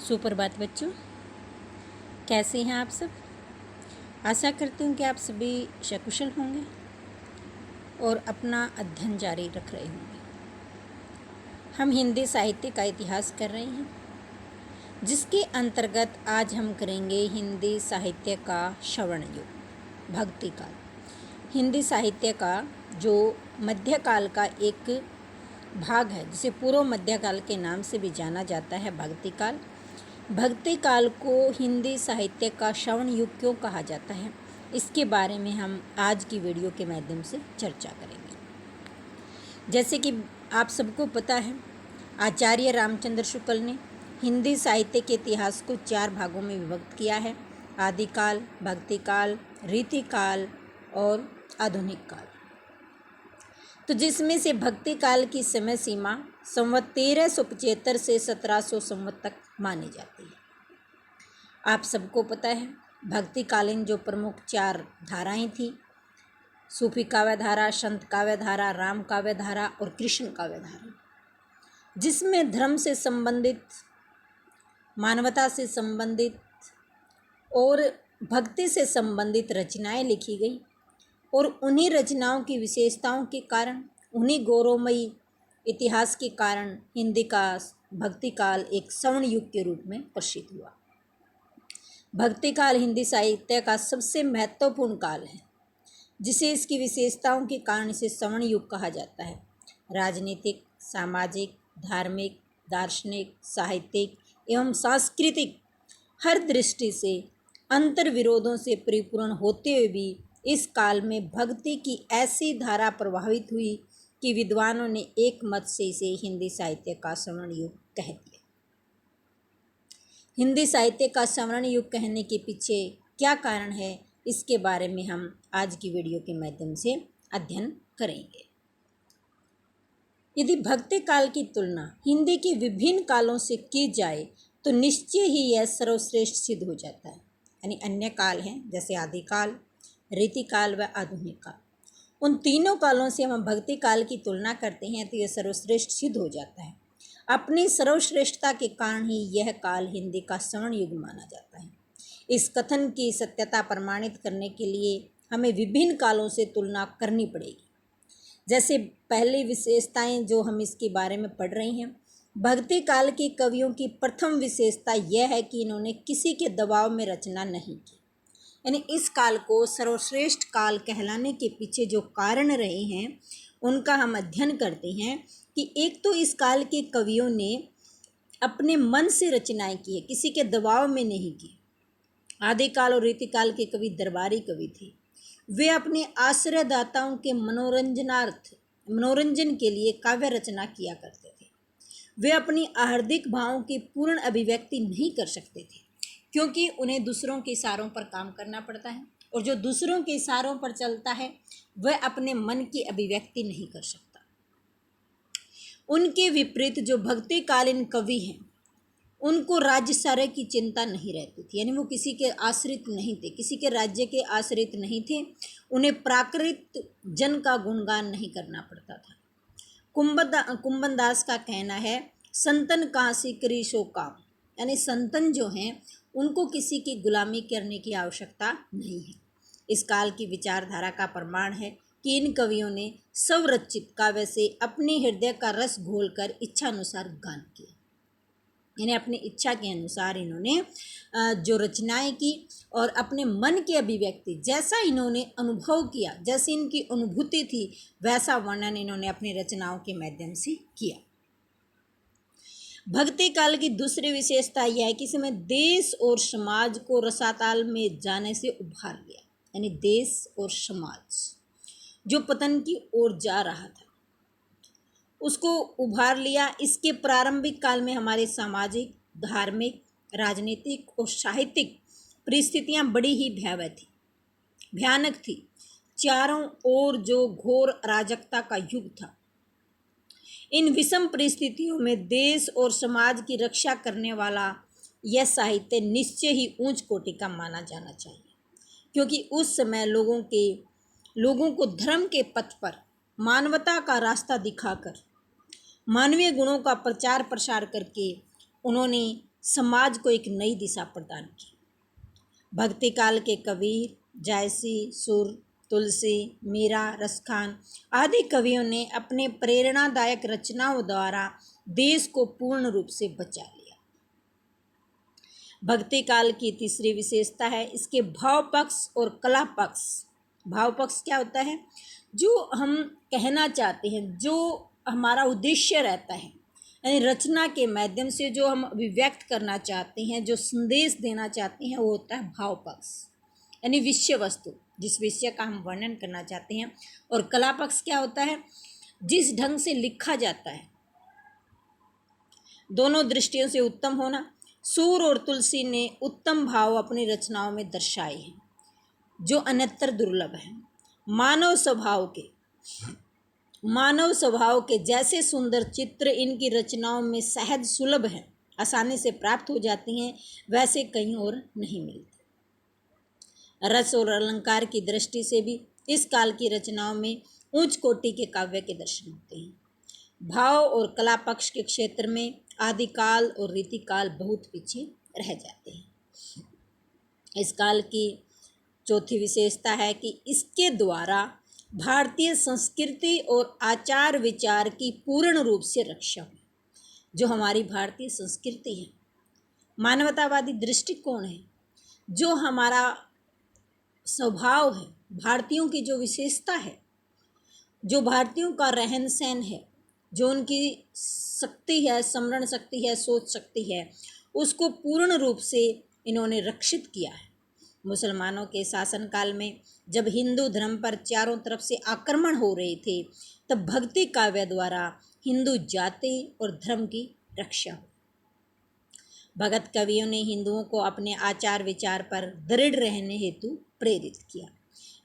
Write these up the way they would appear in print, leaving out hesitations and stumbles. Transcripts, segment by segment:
सुप्रभात बच्चों, कैसे हैं आप सब। आशा करती हूँ कि आप सभी सकुशल होंगे और अपना अध्ययन जारी रख रहे होंगे। हम हिंदी साहित्य का इतिहास कर रहे हैं, जिसके अंतर्गत आज हम करेंगे हिंदी साहित्य का श्रवण युग, भक्ति काल। हिंदी साहित्य का जो मध्यकाल का एक भाग है, जिसे पूर्व मध्यकाल के नाम से भी जाना जाता है, भक्ति काल। भक्ति काल को हिंदी साहित्य का श्रवण युग क्यों कहा जाता है, इसके बारे में हम आज की वीडियो के माध्यम से चर्चा करेंगे। जैसे कि आप सबको पता है, आचार्य रामचंद्र शुक्ल ने हिंदी साहित्य के इतिहास को 4 भागों में विभक्त किया है: आदिकाल, भक्ति काल, रीतिकाल और आधुनिक काल। तो जिसमें से भक्ति काल की समय सीमा संवत 1375 से 1700 संवत तक मानी जाती है। आप सबको पता है, भक्तिकालीन जो प्रमुख 4 धाराएं थी, सूफी काव्य धारा, संत काव्य धारा, राम काव्य धारा और कृष्ण काव्य धारा, जिसमें धर्म से संबंधित, मानवता से संबंधित और भक्ति से संबंधित रचनाएं लिखी गई। और उन्हीं रचनाओं की विशेषताओं के कारण, उन्हीं गौरवमयी इतिहास के कारण हिंदी का भक्ति काल एक स्वर्ण युग के रूप में प्रसिद्ध हुआ। भक्ति काल हिंदी साहित्य का सबसे महत्वपूर्ण काल है, जिसे इसकी विशेषताओं के कारण इसे स्वर्ण युग कहा जाता है। राजनीतिक, सामाजिक, धार्मिक, दार्शनिक, साहित्यिक एवं सांस्कृतिक हर दृष्टि से अंतर विरोधों से परिपूर्ण होते हुए भी इस काल में भक्ति की ऐसी धारा प्रभावित हुई कि विद्वानों ने एक मत से इसे हिंदी साहित्य का स्वर्ण युग कह दिया। हिंदी साहित्य का स्वर्ण युग कहने के पीछे क्या कारण है, इसके बारे में हम आज की वीडियो के माध्यम से अध्ययन करेंगे। यदि भक्ति काल की तुलना हिंदी के विभिन्न कालों से की जाए तो निश्चय ही यह सर्वश्रेष्ठ सिद्ध हो जाता है। यानी अन्य काल हैं, जैसे आदिकाल, रीतिकाल व आधुनिक काल, उन तीनों कालों से हम भक्ति काल की तुलना करते हैं तो यह सर्वश्रेष्ठ सिद्ध हो जाता है। अपनी सर्वश्रेष्ठता के कारण ही यह काल हिंदी का स्वर्ण युग माना जाता है। इस कथन की सत्यता प्रमाणित करने के लिए हमें विभिन्न कालों से तुलना करनी पड़ेगी। जैसे पहली विशेषताएं जो हम इसके बारे में पढ़ रहे हैं, भक्ति काल के कवियों की प्रथम विशेषता यह है कि इन्होंने किसी के दबाव में रचना नहीं की। यानी इस काल को सर्वश्रेष्ठ काल कहलाने के पीछे जो कारण रहे हैं, उनका हम अध्ययन करते हैं कि एक तो इस काल के कवियों ने अपने मन से रचनाएं की है, किसी के दबाव में नहीं की। आदिकाल और रीतिकाल के कवि दरबारी कवि थे। वे अपने आश्रयदाताओं के मनोरंजन के लिए काव्य रचना किया करते थे। वे अपनी हार्दिक भावों की पूर्ण अभिव्यक्ति नहीं कर सकते थे, क्योंकि उन्हें दूसरों के इशारों पर काम करना पड़ता है, और जो दूसरों के इशारों पर चलता है वह अपने मन की अभिव्यक्ति नहीं कर सकता। उनके विपरीत जो भक्तिकालीन कवि हैं, उनको राज्यशार्य की चिंता नहीं रहती थी। यानी वो किसी के आश्रित नहीं थे, किसी के राज्य के आश्रित नहीं थे। उन्हें प्राकृत जन का गुणगान नहीं करना पड़ता था। कुंभन दास का कहना है, संतन काशी करी सो काम। यानी संतन जो हैं, उनको किसी की गुलामी करने की आवश्यकता नहीं है। इस काल की विचारधारा का प्रमाण है कि इन कवियों ने स्वरचित काव्य से अपने हृदय का रस घोलकर इच्छा अनुसार गान किया। यानी अपनी इच्छा के अनुसार इन्होंने जो रचनाएं की और अपने मन की अभिव्यक्ति, जैसा इन्होंने अनुभव किया, जैसी इनकी अनुभूति थी, वैसा वर्णन इन्होंने अपनी रचनाओं के माध्यम से किया। भक्ति काल की दूसरी विशेषता यह है कि इसमें देश और समाज को रसाताल में जाने से उभार लिया। यानी देश और समाज जो पतन की ओर जा रहा था, उसको उभार लिया। इसके प्रारंभिक काल में हमारे सामाजिक, धार्मिक, राजनीतिक और साहित्यिक परिस्थितियां बड़ी ही भयानक थी। चारों ओर जो घोर अराजकता का युग था। इन विषम परिस्थितियों में देश और समाज की रक्षा करने वाला यह साहित्य निश्चय ही ऊंच कोटि का माना जाना चाहिए, क्योंकि उस समय लोगों को धर्म के पथ पर मानवता का रास्ता दिखाकर, मानवीय गुणों का प्रचार प्रसार करके उन्होंने समाज को एक नई दिशा प्रदान की। भक्ति काल के कबीर, जायसी, सुर, तुलसी, मीरा, रसखान आदि कवियों ने अपने प्रेरणादायक रचनाओं द्वारा देश को पूर्ण रूप से बचा लिया। भक्ति काल की तीसरी विशेषता है इसके भाव पक्ष और कला पक्ष। भाव पक्ष क्या होता है? जो हम कहना चाहते हैं, जो हमारा उद्देश्य रहता है, यानी रचना के माध्यम से जो हम अभिव्यक्त करना चाहते हैं, जो संदेश देना चाहते हैं, वो होता है भाव पक्ष, यानी विषय वस्तु, जिस विषय का हम वर्णन करना चाहते हैं। और कला पक्ष क्या होता है? जिस ढंग से लिखा जाता है। दोनों दृष्टियों से उत्तम होना। सूर और तुलसी ने उत्तम भाव अपनी रचनाओं में दर्शाए हैं, जो अन्यत्र दुर्लभ है। मानव स्वभाव के जैसे सुंदर चित्र इनकी रचनाओं में सहज सुलभ हैं, आसानी से प्राप्त हो जाती हैं, वैसे कहीं और नहीं मिलते। रस और अलंकार की दृष्टि से भी इस काल की रचनाओं में उच्च कोटि के काव्य के दर्शन होते हैं। भाव और कला पक्ष के क्षेत्र में आदिकाल और रीतिकाल बहुत पीछे रह जाते हैं। इस काल की चौथी विशेषता है कि इसके द्वारा भारतीय संस्कृति और आचार विचार की पूर्ण रूप से रक्षा हुई। जो हमारी भारतीय संस्कृति है, मानवतावादी दृष्टिकोण है, जो हमारा स्वभाव है, भारतीयों की जो विशेषता है, जो भारतीयों का रहन सहन है, जो उनकी शक्ति है, स्मरण शक्ति है, सोच शक्ति है, उसको पूर्ण रूप से इन्होंने रक्षित किया है। मुसलमानों के शासनकाल में जब हिंदू धर्म पर चारों तरफ से आक्रमण हो रहे थे, तब भक्ति काव्य द्वारा हिंदू जाति और धर्म की रक्षा हुई। भगत कवियों ने हिंदुओं को अपने आचार विचार पर दृढ़ रहने हेतु प्रेरित किया।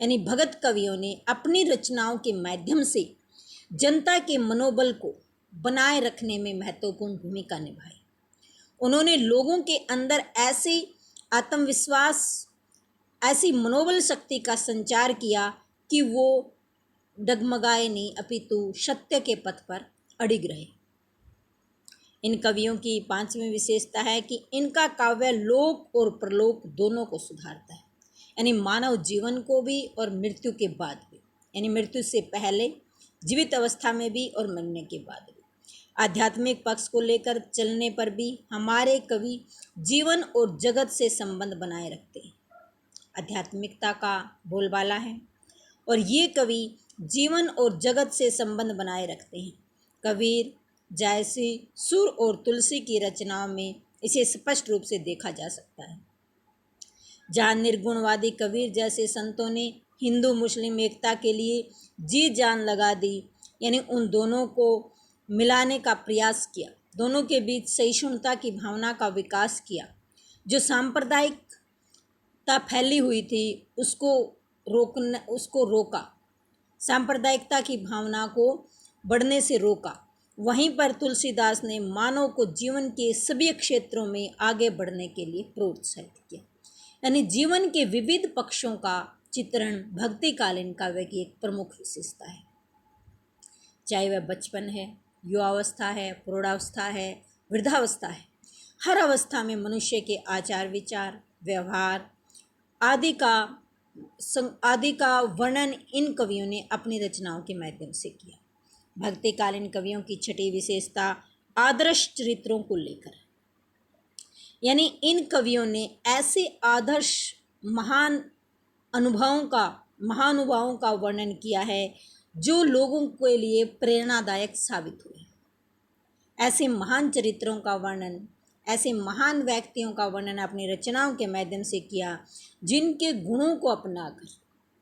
यानी भगत कवियों ने अपनी रचनाओं के माध्यम से जनता के मनोबल को बनाए रखने में महत्वपूर्ण भूमिका निभाई। उन्होंने लोगों के अंदर ऐसी आत्मविश्वास, ऐसी मनोबल शक्ति का संचार किया कि वो डगमगाए नहीं, अपितु सत्य के पथ पर अडिग रहे। इन कवियों की पांचवी विशेषता है कि इनका काव्य लोक और परलोक दोनों को सुधारता है, यानी मानव जीवन को भी और मृत्यु के बाद भी, यानी मृत्यु से पहले, जीवित अवस्था में भी और मरने के बाद भी। आध्यात्मिक पक्ष को लेकर चलने पर भी हमारे कवि जीवन और जगत से संबंध बनाए रखते हैं। आध्यात्मिकता का बोलबाला है और ये कवि जीवन और जगत से संबंध बनाए रखते हैं। कबीर, जायसी, सुर और तुलसी की रचनाओं में इसे स्पष्ट रूप से देखा जा सकता है। जहाँ निर्गुणवादी कबीर जैसे संतों ने हिंदू मुस्लिम एकता के लिए जी जान लगा दी, यानी उन दोनों को मिलाने का प्रयास किया, दोनों के बीच सहिष्णुता की भावना का विकास किया। जो सांप्रदायिकता फैली हुई थी उसको रोका, सांप्रदायिकता की भावना को बढ़ने से रोका। वहीं पर तुलसीदास ने मानव को जीवन के सभी क्षेत्रों में आगे बढ़ने के लिए प्रोत्साहित किया। यानी जीवन के विविध पक्षों का चित्रण भक्तिकालीन काव्य की एक प्रमुख विशेषता है। चाहे वह बचपन है, युवावस्था है, प्रौढ़ावस्था है, वृद्धावस्था है, हर अवस्था में मनुष्य के आचार विचार, व्यवहार आदि का वर्णन इन कवियों ने अपनी रचनाओं के माध्यम से किया। भक्तिकालीन कवियों की छठी विशेषता आदर्श चरित्रों को लेकर, यानी इन कवियों ने ऐसे आदर्श महानुभावों का वर्णन किया है जो लोगों के लिए प्रेरणादायक साबित हुए। ऐसे महान चरित्रों का वर्णन, ऐसे महान व्यक्तियों का वर्णन अपनी रचनाओं के माध्यम से किया, जिनके गुणों को अपनाकर,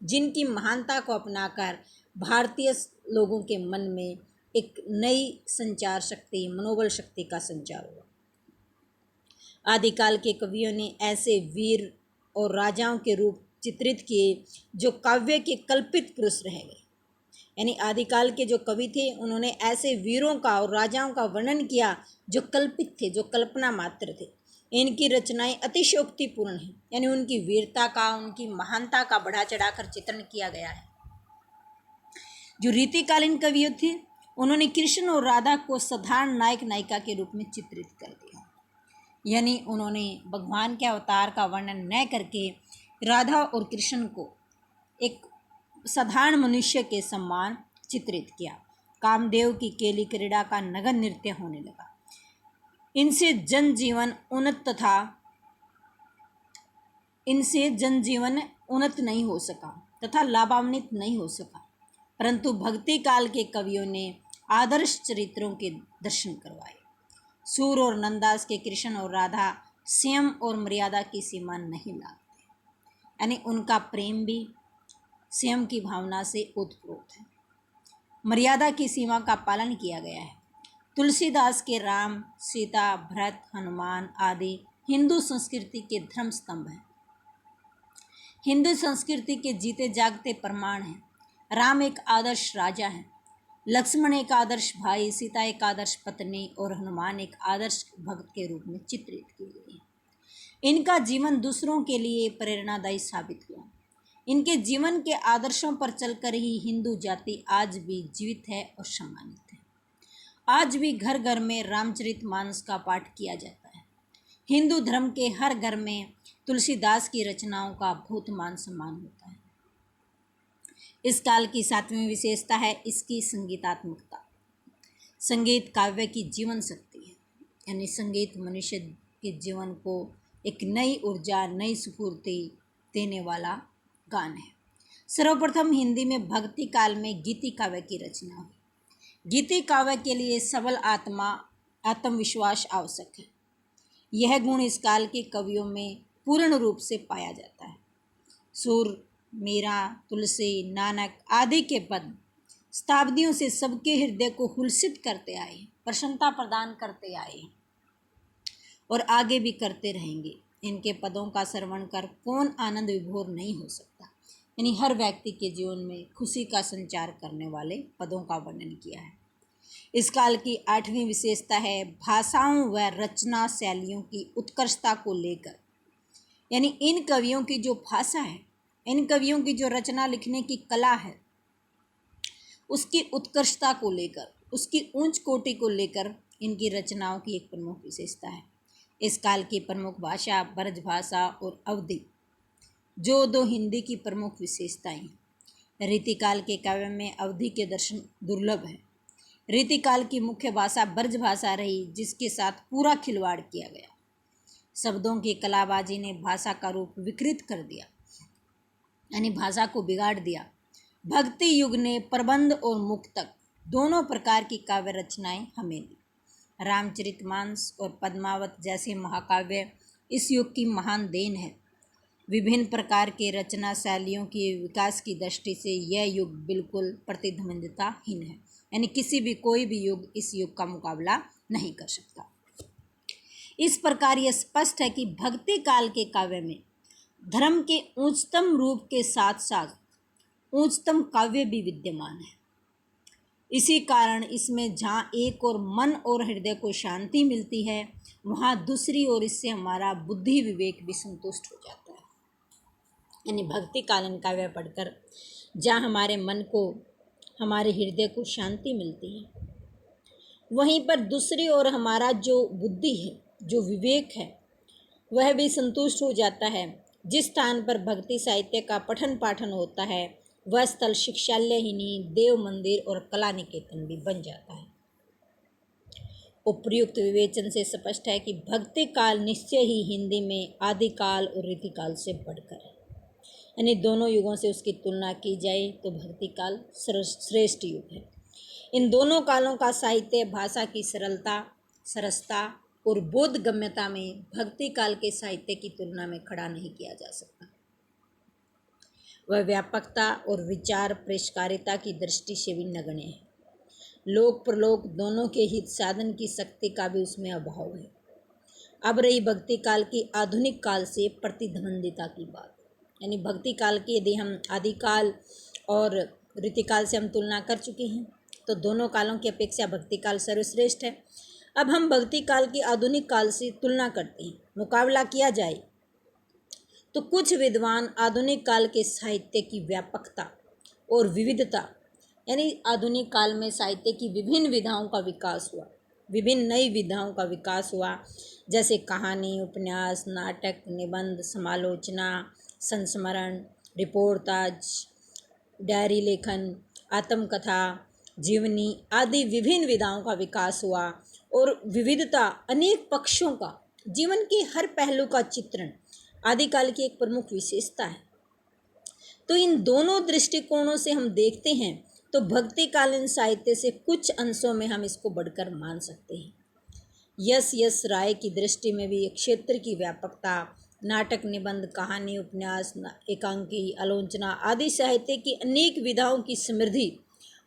जिनकी महानता को अपनाकर भारतीय लोगों के मन में एक नई संचार शक्ति, मनोबल शक्ति का संचार हुआ। आदिकाल के कवियों ने ऐसे वीर और राजाओं के रूप चित्रित किए जो काव्य के कल्पित पुरुष रह गए। यानी आदिकाल के जो कवि थे उन्होंने ऐसे वीरों का और राजाओं का वर्णन किया जो कल्पित थे, जो कल्पना मात्र थे। इनकी रचनाएं अतिशयोक्तिपूर्ण हैं, यानी उनकी वीरता का, उनकी महानता का बढ़ा चढ़ाकर चित्रण किया गया है। जो रीतिकालीन कवि थे उन्होंने कृष्ण और राधा को साधारण नायक नायिका के रूप में चित्रित कर दिया। यानी उन्होंने भगवान के अवतार का वर्णन न करके राधा और कृष्ण को एक साधारण मनुष्य के समान चित्रित किया। कामदेव की केली क्रीड़ा का नगन नृत्य होने लगा। इनसे जनजीवन उन्नत नहीं हो सका तथा लाभान्वित नहीं हो सका, परंतु भक्ति काल के कवियों ने आदर्श चरित्रों के दर्शन करवाए। सूर और नंदास के कृष्ण और राधा संयम और मर्यादा की सीमा नहीं लाते, यानी उनका प्रेम भी संयम की भावना से ओतप्रोत है। मर्यादा की सीमा का पालन किया गया है। तुलसीदास के राम, सीता, भरत, हनुमान आदि हिंदू संस्कृति के धर्म स्तंभ हैं। हिंदू संस्कृति के जीते जागते प्रमाण हैं। राम एक आदर्श राजा है, लक्ष्मण एक आदर्श भाई, सीता एक आदर्श पत्नी और हनुमान एक आदर्श भक्त के रूप में चित्रित किए गए हैं। इनका जीवन दूसरों के लिए प्रेरणादायी साबित हुआ। इनके जीवन के आदर्शों पर चलकर ही हिंदू जाति आज भी जीवित है और सम्मानित है। आज भी घर घर में रामचरितमानस का पाठ किया जाता है। हिंदू धर्म के हर घर में तुलसीदास की रचनाओं का बहुत मान सम्मान होता है। इस काल की सातवीं विशेषता है इसकी संगीतात्मकता। संगीत काव्य की जीवन शक्ति है, यानी संगीत मनुष्य के जीवन को एक नई ऊर्जा, नई स्फूर्ति देने वाला गान है। सर्वप्रथम हिंदी में भक्ति काल में गीति काव्य की रचना हुई। गीति काव्य के लिए सबल आत्मविश्वास आवश्यक है। यह गुण इस काल के कवियों में पूर्ण रूप से पाया जाता है। सूर, मीरा, तुलसी, नानक आदि के पद शताब्दियों से सबके हृदय को हुलसित करते आए, प्रसन्नता प्रदान करते आए और आगे भी करते रहेंगे। इनके पदों का श्रवण कर कौन आनंद विभोर नहीं हो सकता। यानी हर व्यक्ति के जीवन में खुशी का संचार करने वाले पदों का वर्णन किया है। इस काल की आठवीं विशेषता है भाषाओं व रचना शैलियों की उत्कृष्टता को लेकर, यानी इन कवियों की जो भाषा है, इन कवियों की जो रचना लिखने की कला है, उसकी उत्कृष्टता को लेकर, उसकी ऊंच कोटि को लेकर इनकी रचनाओं की एक प्रमुख विशेषता है। इस काल की प्रमुख भाषा ब्रज भाषा और अवधी, जो दो हिंदी की प्रमुख विशेषताएं हैं। रीतिकाल के काव्य में अवधी के दर्शन दुर्लभ है। रीतिकाल की मुख्य भाषा ब्रज भाषा रही, जिसके साथ पूरा खिलवाड़ किया गया। शब्दों की कलाबाजी ने भाषा का रूप विकृत कर दिया, यानी भाषा को बिगाड़ दिया। भक्ति युग ने प्रबंध और मुक्तक दोनों प्रकार की काव्य रचनाएं हमें दी। रामचरितमानस और पद्मावत जैसे महाकाव्य इस युग की महान देन है। विभिन्न प्रकार के रचना शैलियों के विकास की दृष्टि से यह युग बिल्कुल प्रतिद्वंदिताहीन है, यानी कोई भी युग इस युग का मुकाबला नहीं कर सकता। इस प्रकार यह स्पष्ट है कि भक्ति काल के काव्य में धर्म के उच्चतम रूप के साथ साथ उच्चतम काव्य भी विद्यमान है। इसी कारण इसमें जहाँ एक और मन और हृदय को शांति मिलती है, वहाँ दूसरी ओर इससे हमारा बुद्धि विवेक भी संतुष्ट हो जाता है। यानी भक्ति कालीन काव्य पढ़कर जहाँ हमारे मन को, हमारे हृदय को शांति मिलती है, वहीं पर दूसरी ओर हमारा जो बुद्धि है, जो विवेक है, वह भी संतुष्ट हो जाता है। जिस स्थान पर भक्ति साहित्य का पठन पाठन होता है, वह स्थल शिक्षालय ही नहीं, देव मंदिर और कला निकेतन भी बन जाता है। उपर्युक्त विवेचन से स्पष्ट है कि भक्ति काल निश्चय ही हिंदी में आदिकाल और रीतिकाल से बढ़कर है। यानी दोनों युगों से उसकी तुलना की जाए तो भक्ति काल श्रेष्ठ युग है। इन दोनों कालों का साहित्य भाषा की सरलता, सरसता और बोधगम्यता में भक्ति काल के साहित्य की तुलना में खड़ा नहीं किया जा सकता। वह व्यापकता और विचार परिष्कारिता की दृष्टि से भी नगण्य है। लोक प्रलोक दोनों के हित साधन की शक्ति का भी उसमें अभाव है। अब रही भक्ति काल की आधुनिक काल से प्रतिद्वंदिता की बात, यानी भक्ति काल की यदि हम आदिकाल और रीतिकाल से हम तुलना कर चुके हैं, तो दोनों कालों की अपेक्षा भक्ति काल सर्वश्रेष्ठ है। अब हम भक्ति काल की आधुनिक काल से तुलना करते हैं, मुकाबला किया जाए तो कुछ विद्वान आधुनिक काल के साहित्य की व्यापकता और विविधता, यानी आधुनिक काल में साहित्य की विभिन्न विधाओं का विकास हुआ, विभिन्न नई विधाओं का विकास हुआ, जैसे कहानी, उपन्यास, नाटक, निबंध, समालोचना, संस्मरण, रिपोर्टाज, डायरी लेखन, आत्मकथा, जीवनी आदि विभिन्न विधाओं का विकास हुआ और विविधता अनेक पक्षों का, जीवन के हर पहलू का चित्रण आदिकाल की एक प्रमुख विशेषता है। तो इन दोनों दृष्टिकोणों से हम देखते हैं तो भक्तिकालीन साहित्य से कुछ अंशों में हम इसको बढ़कर मान सकते हैं। यस राय की दृष्टि में भी क्षेत्र की व्यापकता, नाटक, निबंध, कहानी, उपन्यास, एकांकी, आलोचना आदि साहित्य की अनेक विधाओं की समृद्धि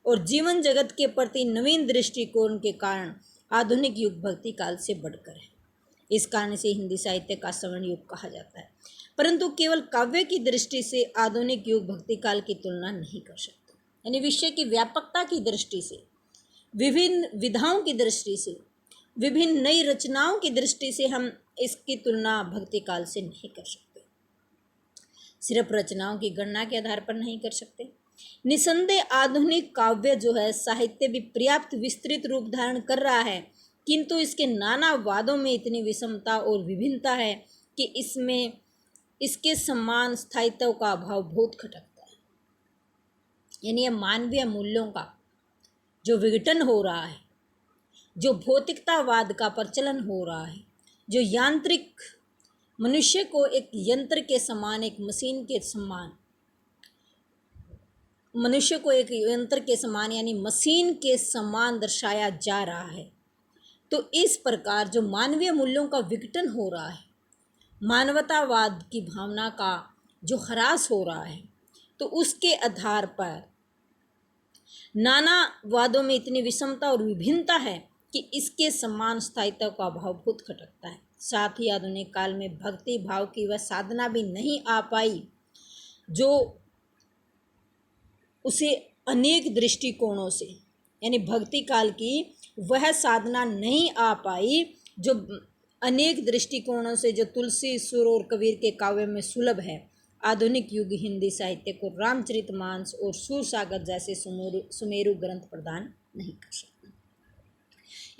और जीवन जगत के प्रति नवीन दृष्टिकोण के कारण आधुनिक युग भक्ति काल से बढ़कर है। इस कारण से हिंदी साहित्य का स्वर्ण युग कहा जाता है। परंतु केवल काव्य की दृष्टि से आधुनिक युग भक्ति काल की तुलना नहीं कर सकते। यानी विषय की व्यापकता की दृष्टि से, विभिन्न विधाओं की दृष्टि से, विभिन्न नई रचनाओं की दृष्टि से हम इसकी तुलना भक्ति काल से नहीं कर सकते। सिर्फ रचनाओं की गणना के आधार पर नहीं कर सकते। निसंदेह आधुनिक काव्य जो है साहित्य भी पर्याप्त विस्तृत रूप धारण कर रहा है, किंतु इसके नाना वादों में इतनी विषमता और विभिन्नता है कि इसमें इसके समान स्थायित्व का अभाव बहुत खटकता है। यानी यह मानवीय मूल्यों का जो विघटन हो रहा है, जो भौतिकतावाद का प्रचलन हो रहा है, जो यांत्रिक मनुष्य को एक यंत्र के समान, एक मशीन के समान, मनुष्य को एक यंत्र के समान यानी मशीन के समान दर्शाया जा रहा है। तो इस प्रकार जो मानवीय मूल्यों का विघटन हो रहा है, मानवतावाद की भावना का जो ह्रास हो रहा है, तो उसके आधार पर नाना वादों में इतनी विषमता और विभिन्नता है कि इसके समान स्थायित्व का अभाव बहुत खटकता है। साथ ही आधुनिक काल में भक्ति भाव की वह साधना भी नहीं आ पाई जो उसे अनेक दृष्टिकोणों से, यानी भक्ति काल की वह साधना नहीं आ पाई जो अनेक दृष्टिकोणों से, जो तुलसी, सुर और कबीर के काव्य में सुलभ है। आधुनिक युग हिंदी साहित्य को रामचरितमानस और सूरसागर जैसे सुमेरु ग्रंथ प्रदान नहीं कर सकता।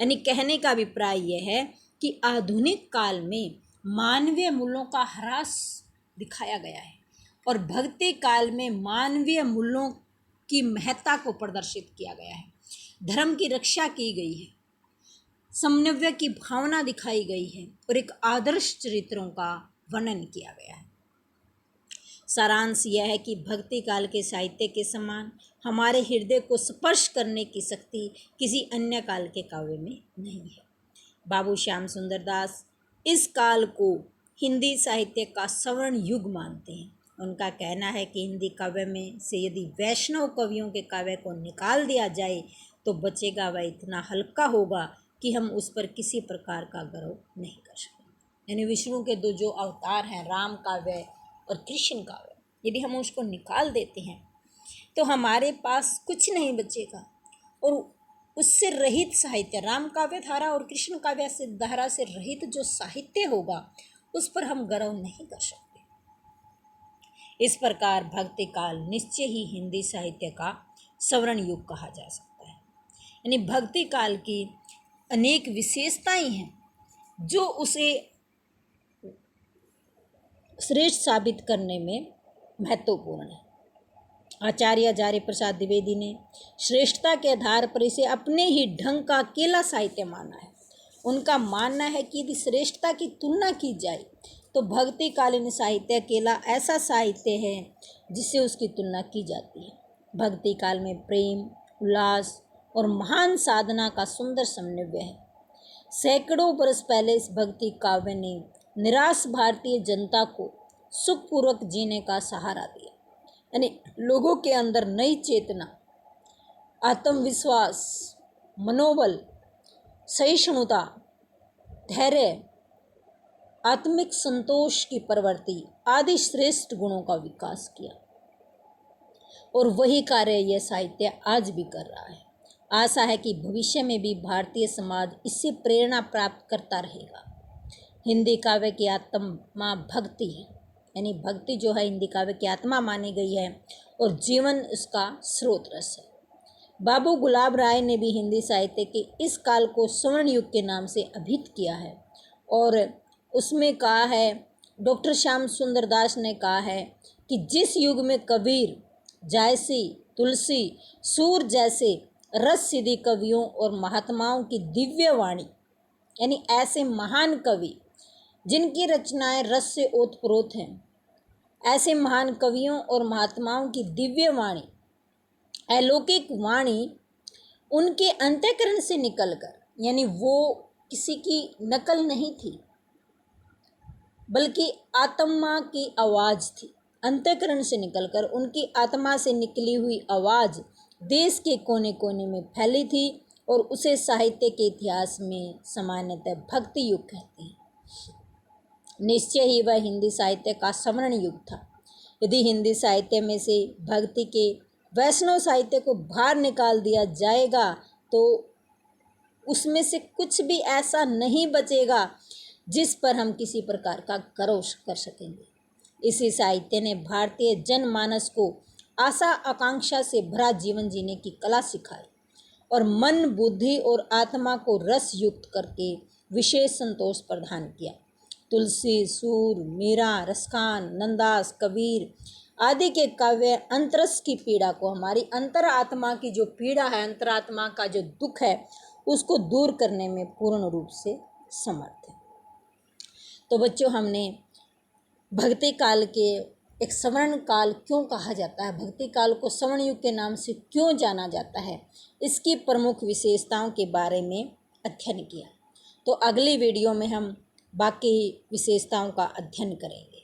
यानी कहने का अभिप्राय यह है कि आधुनिक काल में मानवीय मूल्यों का ह्रास दिखाया गया है और भक्ति काल में मानवीय मूल्यों की महत्ता को प्रदर्शित किया गया है। धर्म की रक्षा की गई है, समन्वय की भावना दिखाई गई है और एक आदर्श चरित्रों का वर्णन किया गया है। सारांश यह है कि भक्ति काल के साहित्य के समान हमारे हृदय को स्पर्श करने की शक्ति किसी अन्य काल के काव्य में नहीं है। बाबू श्याम सुंदर दास इस काल को हिंदी साहित्य का स्वर्ण युग मानते हैं। उनका कहना है कि हिंदी काव्य में से यदि वैष्णव कवियों के काव्य को निकाल दिया जाए तो बचेगा वह इतना हल्का होगा कि हम उस पर किसी प्रकार का गर्व नहीं कर सकते। यानी विष्णु के दो जो अवतार हैं, राम काव्य और कृष्ण काव्य, यदि हम उसको निकाल देते हैं तो हमारे पास कुछ नहीं बचेगा और उससे रहित साहित्य, राम काव्य धारा और कृष्ण काव्य से धारा से रहित जो साहित्य होगा उस पर हम गर्व नहीं कर सकते। इस प्रकार भक्ति काल निश्चय ही हिंदी साहित्य का स्वर्ण युग कहा जा सकता है। यानी भक्ति काल की अनेक विशेषताएं हैं जो उसे श्रेष्ठ साबित करने में महत्वपूर्ण है। आचार्य हजारी प्रसाद द्विवेदी ने श्रेष्ठता के आधार पर इसे अपने ही ढंग का अकेला साहित्य माना है। उनका मानना है कि यदि श्रेष्ठता की तुलना की जाए तो भक्ति कालीन साहित्य अकेला ऐसा साहित्य है जिससे उसकी तुलना की जाती है। भक्ति काल में प्रेम, उल्लास और महान साधना का सुंदर समन्वय है। सैकड़ों वर्ष पहले इस भक्ति काव्य ने निराश भारतीय जनता को सुखपूर्वक जीने का सहारा दिया। यानी लोगों के अंदर नई चेतना, आत्मविश्वास, मनोबल, सहिष्णुता, धैर्य, आत्मिक संतोष की प्रवृत्ति आदि श्रेष्ठ गुणों का विकास किया और वही कार्य यह साहित्य आज भी कर रहा है। आशा है कि भविष्य में भी भारतीय समाज इससे प्रेरणा प्राप्त करता रहेगा। हिंदी काव्य की आत्मा भक्ति है, यानी भक्ति जो है हिंदी काव्य की आत्मा मानी गई है और जीवन उसका स्रोत रस है। बाबू गुलाब राय ने भी हिंदी साहित्य के इस काल को स्वर्ण युग के नाम से अभिहित किया है। और उसमें कहा है, डॉक्टर श्याम सुंदर दास ने कहा है कि जिस युग में कबीर, जायसी, तुलसी, सूर जैसे रस सिद्धि कवियों और महात्माओं की दिव्य वाणी, यानी ऐसे महान कवि जिनकी रचनाएं रस से ओतप्रोत हैं, ऐसे महान कवियों और महात्माओं की दिव्य वाणी, अलौकिक वाणी उनके अंतःकरण से निकलकर, यानी वो किसी की नकल नहीं थी बल्कि आत्मा की आवाज़ थी। अंतःकरण से निकलकर उनकी आत्मा से निकली हुई आवाज़ देश के कोने कोने में फैली थी और उसे साहित्य के इतिहास में सामान्यतः भक्ति युग कहते हैं। निश्चय ही वह हिंदी साहित्य का स्वर्ण युग था। यदि हिंदी साहित्य में से भक्ति के वैष्णव साहित्य को बाहर निकाल दिया जाएगा तो उसमें से कुछ भी ऐसा नहीं बचेगा जिस पर हम किसी प्रकार का गर्व कर सकेंगे। इसी साहित्य ने भारतीय जनमानस को आशा आकांक्षा से भरा जीवन जीने की कला सिखाई और मन, बुद्धि और आत्मा को रस युक्त करके विशेष संतोष प्रदान किया। तुलसी, सूर, मीरा, रसखान, नंदास, कबीर आदि के काव्य अंतरस की पीड़ा को, हमारी अंतरात्मा की जो पीड़ा है, अंतरात्मा का जो दुख है, उसको दूर करने में पूर्ण रूप से समर्थ है। तो बच्चों, हमने भक्ति काल के एक स्वर्ण काल क्यों कहा जाता है, भक्ति काल को स्वर्ण युग के नाम से क्यों जाना जाता है, इसकी प्रमुख विशेषताओं के बारे में अध्ययन किया। तो अगली वीडियो में हम बाकी विशेषताओं का अध्ययन करेंगे।